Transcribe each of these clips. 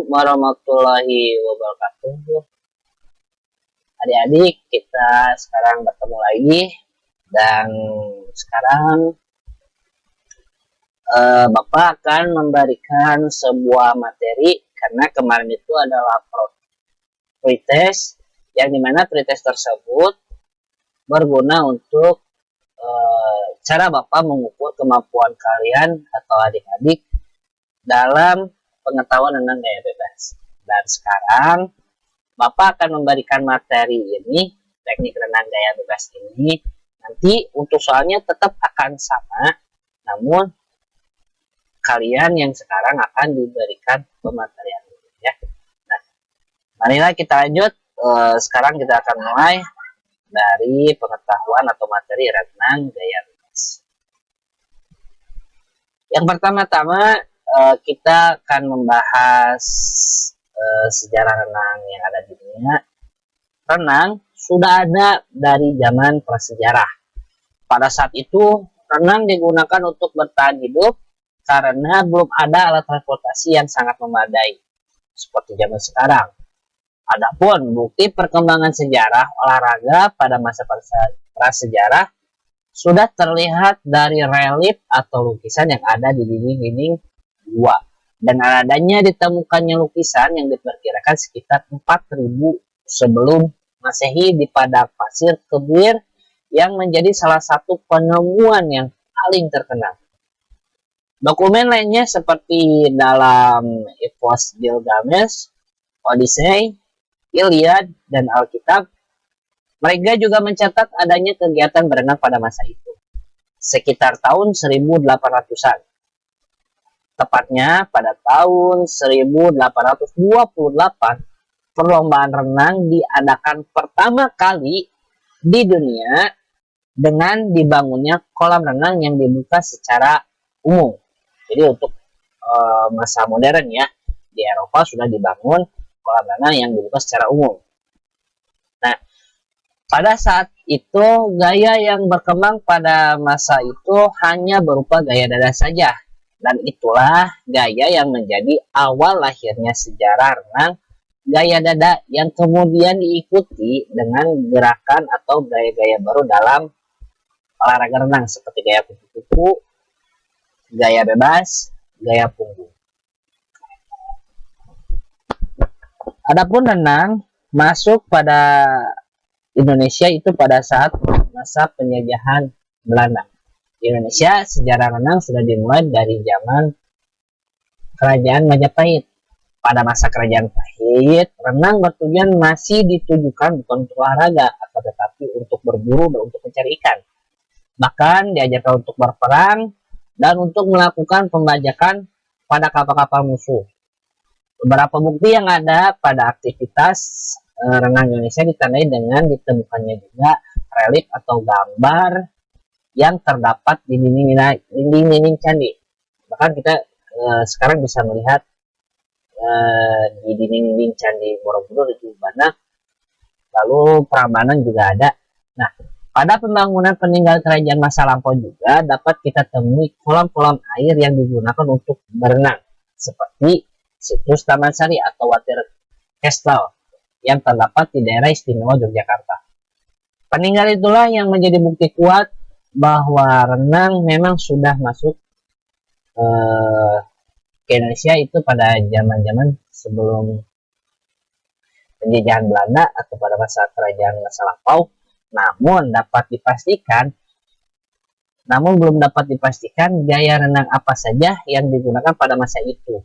warahmatullahi wabarakatuh. Adik-adik, kita sekarang bertemu lagi dan sekarang Bapak akan memberikan sebuah materi karena kemarin itu adalah pretest yang dimana pretest tersebut berguna untuk cara Bapak mengukur kemampuan kalian atau adik-adik dalam pengetahuan tentang gaya bebas. Dan sekarang Bapak akan memberikan materi ini, teknik renang gaya bebas ini. Nanti untuk soalnya tetap akan sama, namun kalian yang sekarang akan diberikan pematerian ya. Nah, marilah kita lanjut. Sekarang kita akan mulai dari pengetahuan atau materi renang gaya bebas. Yang pertama-tama kita akan membahas sejarah renang yang ada di dunia. Renang sudah ada dari zaman prasejarah. Pada saat itu, renang digunakan untuk bertahan hidup karena belum ada alat transportasi yang sangat memadai seperti zaman sekarang. Adapun bukti perkembangan sejarah olahraga pada masa prasejarah sudah terlihat dari relief atau lukisan yang ada di dinding-dinding gua. Dan adanya ditemukannya lukisan yang diperkirakan sekitar 4000 sebelum Masehi di padang pasir Kebir yang menjadi salah satu penemuan yang paling terkenal. Dokumen lainnya seperti dalam Epos Gilgamesh, Odyssey, Iliad, dan Alkitab, mereka juga mencatat adanya kegiatan berenang pada masa itu, sekitar tahun 1800-an. Tepatnya pada tahun 1828, perlombaan renang diadakan pertama kali di dunia dengan dibangunnya kolam renang yang dibuka secara umum. Jadi untuk masa modern ya, di Eropa sudah dibangun kolam renang yang dibuka secara umum. Nah, pada saat itu gaya yang berkembang pada masa itu hanya berupa gaya dada saja. Dan itulah gaya yang menjadi awal lahirnya sejarah renang gaya dada yang kemudian diikuti dengan gerakan atau gaya-gaya baru dalam olahraga renang seperti gaya kupu-kupu, gaya bebas, gaya punggung. Adapun renang masuk pada Indonesia itu pada saat masa penjajahan Belanda. Di Indonesia, sejarah renang sudah dimulai dari zaman Kerajaan Majapahit. Pada masa Kerajaan Majapahit, renang bertujuan masih ditujukan bukan untuk olahraga, atau tetapi untuk berburu dan untuk mencari ikan. Bahkan diajarkan untuk berperang dan untuk melakukan pembajakan pada kapal-kapal musuh. Beberapa bukti yang ada pada aktivitas renang Indonesia ditandai dengan ditemukannya juga relief atau gambar yang terdapat di dinding-dinding candi. Bahkan kita sekarang bisa melihat di dinding-dinding candi Borobudur itu banyak. Lalu Prambanan juga ada. Nah, pada pembangunan peninggalan kerajaan masa lampau juga dapat kita temui kolam-kolam air yang digunakan untuk berenang, seperti situs Taman Sari atau Water Castle yang terdapat di daerah istimewa Yogyakarta. Peninggalan itulah yang menjadi bukti kuat bahwa renang memang sudah masuk ke Indonesia itu pada zaman-zaman sebelum penjajahan Belanda atau pada masa kerajaan masa lampau. Namun belum dapat dipastikan gaya renang apa saja yang digunakan pada masa itu.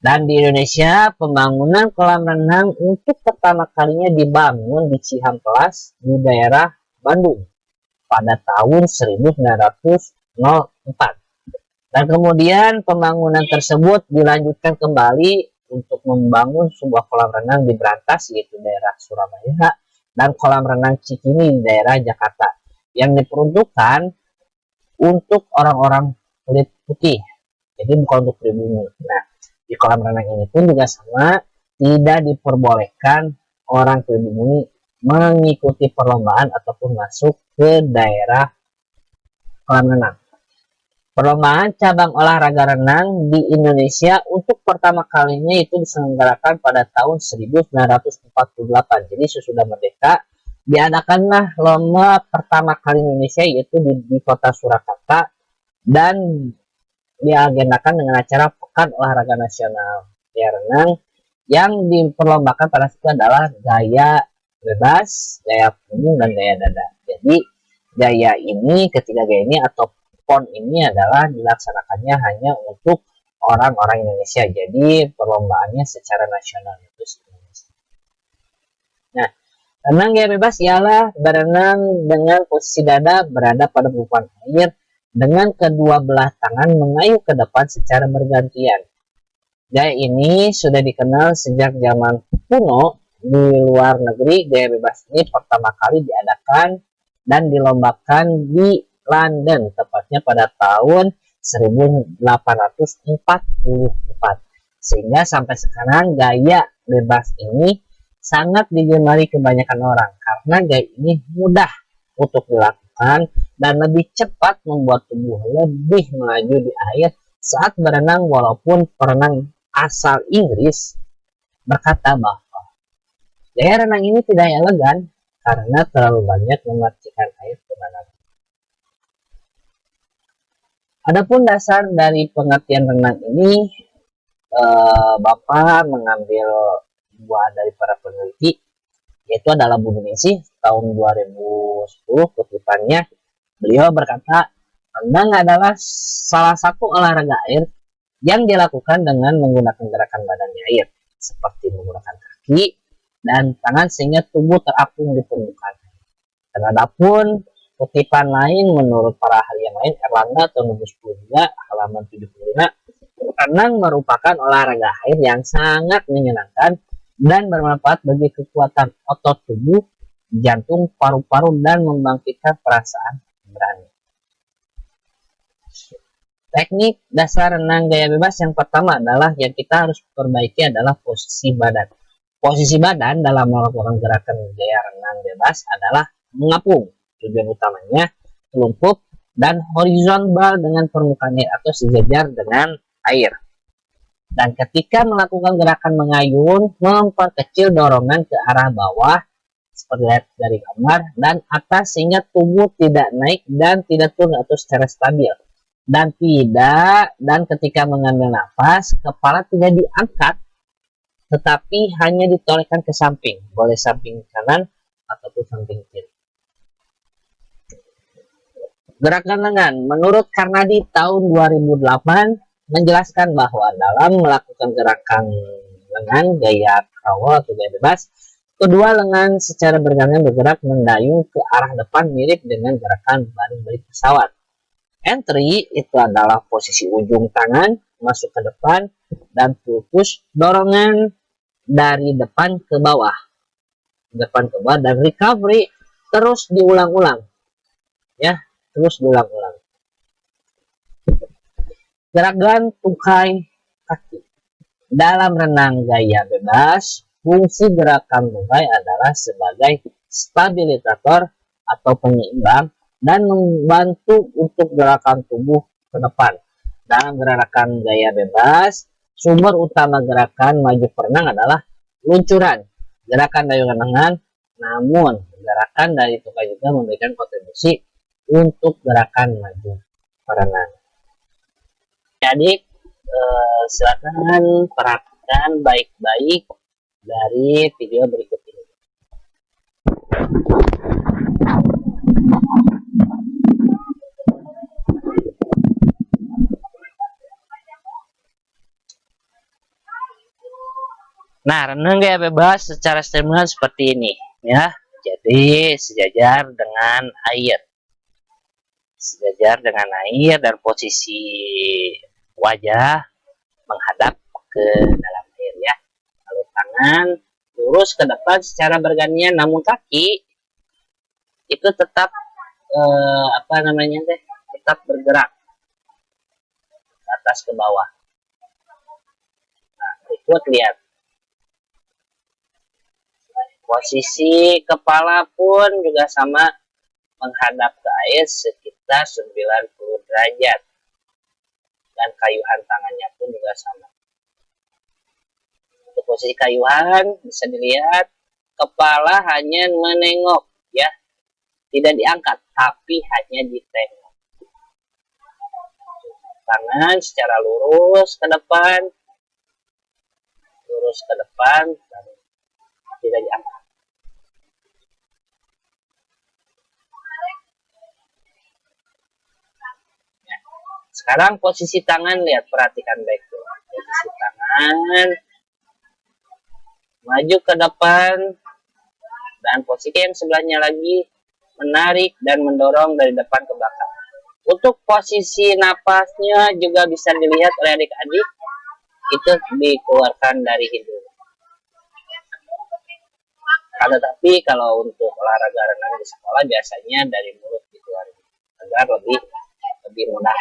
Dan di Indonesia, pembangunan kolam renang untuk pertama kalinya dibangun di Cihampelas di daerah Bandung pada tahun 1904. Dan kemudian pembangunan tersebut dilanjutkan kembali untuk membangun sebuah kolam renang di Brantas, yaitu daerah Surabaya, dan kolam renang Cikini di daerah Jakarta, yang diperuntukkan untuk orang-orang kulit putih, jadi bukan untuk pribumi. Nah, di kolam renang ini pun juga sama, tidak diperbolehkan orang pribumi mengikuti perlombaan ataupun masuk ke daerah kolam renang. Perlombaan cabang olahraga renang di Indonesia untuk pertama kalinya itu diselenggarakan pada tahun 1948. Jadi sesudah merdeka diadakanlah lomba pertama kali Indonesia, yaitu di kota Surakarta, dan diagendakan dengan acara Pekan Olahraga Nasional ya renang. Yang diperlombakan pada itu adalah gaya bebas, gaya punggung, dan gaya dada. Jadi gaya ini, ketiga gaya ini atau PON ini adalah dilaksanakannya hanya untuk orang-orang Indonesia. Jadi perlombaannya secara nasional itu Indonesia. Nah, renang gaya bebas ialah berenang dengan posisi dada berada pada permukaan air dengan kedua belah tangan mengayuh ke depan secara bergantian. Gaya ini sudah dikenal sejak zaman kuno di luar negeri. Gaya bebas ini pertama kali diadakan dan dilombakan di London, tepatnya pada tahun 1844. Sehingga sampai sekarang gaya bebas ini sangat digemari kebanyakan orang karena gaya ini mudah untuk dilakukan dan lebih cepat membuat tubuh lebih melaju di air saat berenang, walaupun perenang asal Inggris berkata bahwa gaya renang ini tidak elegan karena terlalu banyak memarcikan air ke mana-mana. Adapun dasar dari pengertian renang ini, Bapak mengambil buah dari para peneliti, yaitu adalah Bu Ningsih tahun 2010 kutipannya. Beliau berkata, renang adalah salah satu olahraga air yang dilakukan dengan menggunakan gerakan badan di air, seperti menggunakan kaki dan tangan sehingga tubuh terapung di permukaan. Terhadapun kutipan lain menurut para ahli yang lain, Erlangga tahun 2010 halaman 75, renang merupakan olahraga air yang sangat menyenangkan dan bermanfaat bagi kekuatan otot tubuh, jantung, paru-paru, dan membangkitkan perasaan berani. Teknik dasar renang gaya bebas yang pertama adalah yang kita harus perbaiki adalah posisi badan. Posisi badan dalam melakukan gerakan gaya renang bebas adalah mengapung. Tujuan utamanya telungkup dan horizontal dengan permukaan air atau sejajar dengan air. Dan ketika melakukan gerakan mengayun, memperkecil dorongan ke arah bawah seperti lihat dari gambar dan atas sehingga tubuh tidak naik dan tidak turun atau secara stabil. Dan ketika mengambil nafas, kepala tidak diangkat tetapi hanya ditolakkan ke samping, boleh samping kanan ataupun samping kiri. Gerakan lengan menurut Karnadi tahun 2008 menjelaskan bahwa dalam melakukan gerakan lengan gaya crawl atau gaya bebas, kedua lengan secara bergantian bergerak mendayung ke arah depan mirip dengan gerakan baling balik pesawat. Entry itu adalah posisi ujung tangan masuk ke depan dan push dorongan dari depan ke bawah, dan recovery terus diulang-ulang, ya, terus diulang-ulang. Gerakan tungkai kaki dalam renang gaya bebas, fungsi gerakan tungkai adalah sebagai stabilisator atau penyeimbang dan membantu untuk gerakan tubuh ke depan. Dalam gerakan gaya bebas, sumber utama gerakan maju perenang adalah luncuran, gerakan dayungan lengan, namun gerakan dari tungkai juga memberikan kontribusi untuk gerakan maju perenang. Jadi silakan perhatikan baik-baik dari video berikut ini. Nah, renang gaya bebas secara stimulan seperti ini, ya. Jadi sejajar dengan air, dan posisi wajah menghadap ke dalam air, ya. Lalu tangan lurus ke depan secara bergantian, namun kaki itu tetap tetap bergerak ke atas ke bawah. Nah, berikut lihat. Posisi kepala pun juga sama, menghadap ke air sekitar 90 derajat. Dan kayuhan tangannya pun juga sama. posisi kayuhan bisa dilihat kepala hanya menengok ya, tidak diangkat tapi hanya ditengok. Tangan secara lurus ke depan, dan tidak diangkat. Ya. Sekarang posisi tangan, lihat, perhatikan baik tuh. Posisi tangan maju ke depan, dan posisi yang sebelahnya lagi menarik dan mendorong dari depan ke belakang. Untuk posisi napasnya juga bisa dilihat oleh adik-adik, itu dikeluarkan dari hidung. Tetapi kalau untuk olahraga renang di sekolah biasanya dari mulut dikeluarkan agar lebih mudah.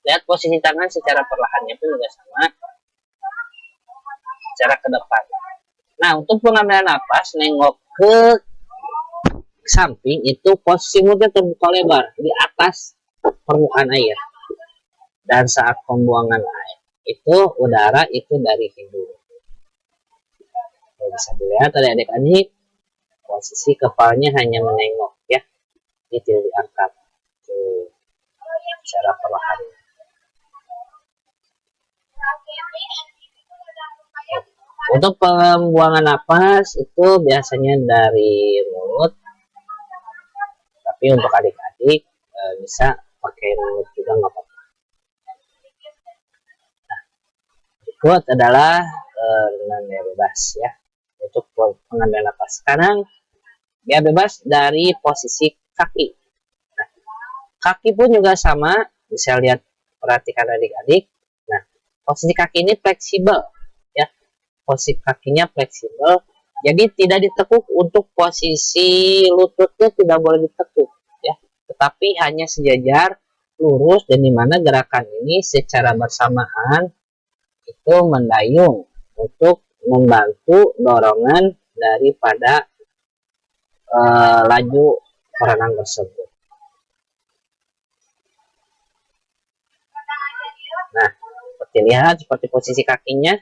Lihat posisi tangan secara perlahannya pun juga sama, secara ke depan. Nah, untuk pengambilan napas nengok ke samping itu posisi mulutnya terbuka lebar di atas permukaan air. Dan saat pembuangan air itu udara itu dari hidung. Bisa dilihat oleh adik-adik, posisi kepalanya hanya menengok ya, ini tidak diangkat secara perlahan. Untuk pembuangan napas itu biasanya dari mulut, tapi untuk adik-adik bisa pakai mulut juga nggak apa-apa. Nah, berikut adalah renang bebas ya, untuk pengambilan napas. Sekarang dia bebas dari posisi kaki. Nah, kaki pun juga sama, bisa lihat, perhatikan adik-adik. Nah, posisi kaki ini fleksibel ya, posisi kakinya fleksibel, jadi tidak ditekuk. Untuk posisi lututnya tidak boleh ditekuk ya, tetapi hanya sejajar lurus, dan dimana gerakan ini secara bersamaan itu mendayung untuk membantu dorongan daripada laju perenang tersebut. Nah, seperti lihat, seperti posisi kakinya,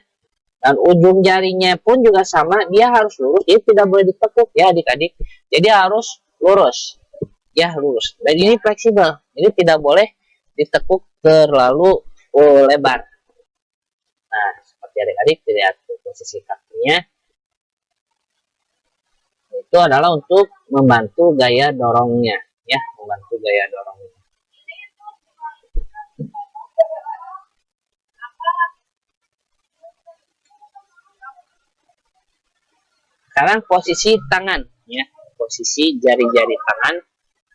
dan ujung jarinya pun juga sama, dia harus lurus, dia tidak boleh ditekuk ya adik-adik, jadi harus lurus ya, lurus. Dan ini fleksibel, jadi tidak boleh ditekuk terlalu lebar. Nah, seperti adik-adik lihat posisi kakinya, itu adalah untuk membantu gaya dorongnya ya, membantu gaya dorongnya. Sekarang posisi tangan ya, posisi jari-jari tangan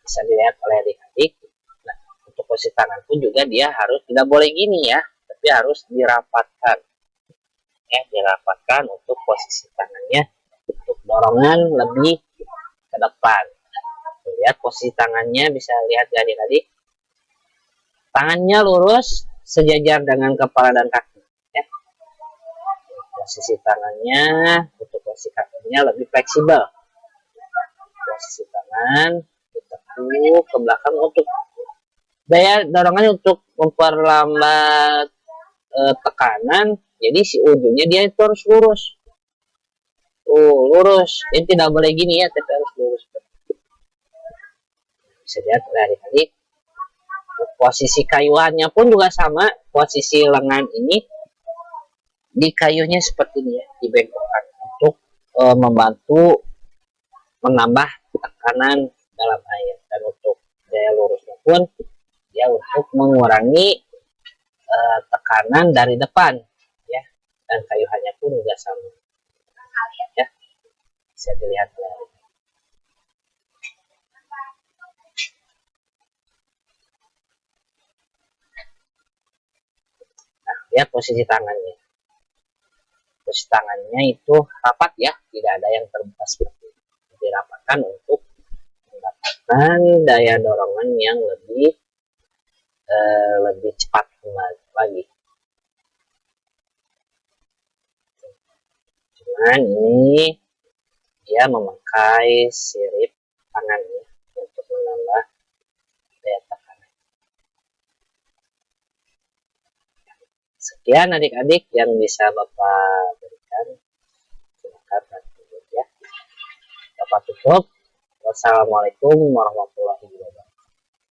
bisa dilihat oleh adik-adik. Nah, untuk posisi tangan pun juga dia harus tidak boleh gini ya, tapi harus dirapatkan ya, dirapatkan untuk posisi tangannya, untuk dorongan lebih ke depan. Lihat posisi tangannya, bisa lihat ya adik-adik, tangannya lurus sejajar dengan kepala dan kaki ya. Posisi tangannya, untuk posisi kakinya lebih fleksibel. Posisi tangan ditekuk ke belakang untuk daya dorongannya, untuk memperlambat tekanan. Jadi si ujungnya dia itu harus lurus. Lurus. Ini tidak boleh gini ya, tapi harus lurus. Bisa lihat adik-adik. Posisi kayuhannya pun juga sama. Posisi lengan ini di kayunya seperti ini ya, dibengkokkan untuk membantu menambah tekanan dalam air. Dan untuk daya lurusnya pun ya, untuk mengurangi tekanan dari depan ya, dan kayuhannya pun juga sama ya, bisa dilihat. Nah, lihat posisi tangannya, posisi tangannya itu rapat ya, tidak ada yang terbuka seperti ini, dirapatkan untuk mendapatkan daya dorongan yang lebih cepat lagi. Cuman ini dia memakai sirip tangannya untuk menambah daya tekanan. Sekian adik-adik yang bisa Bapak berikan. Silakan lanjut ya. Bapak tutup. Wassalamualaikum warahmatullahi wabarakatuh.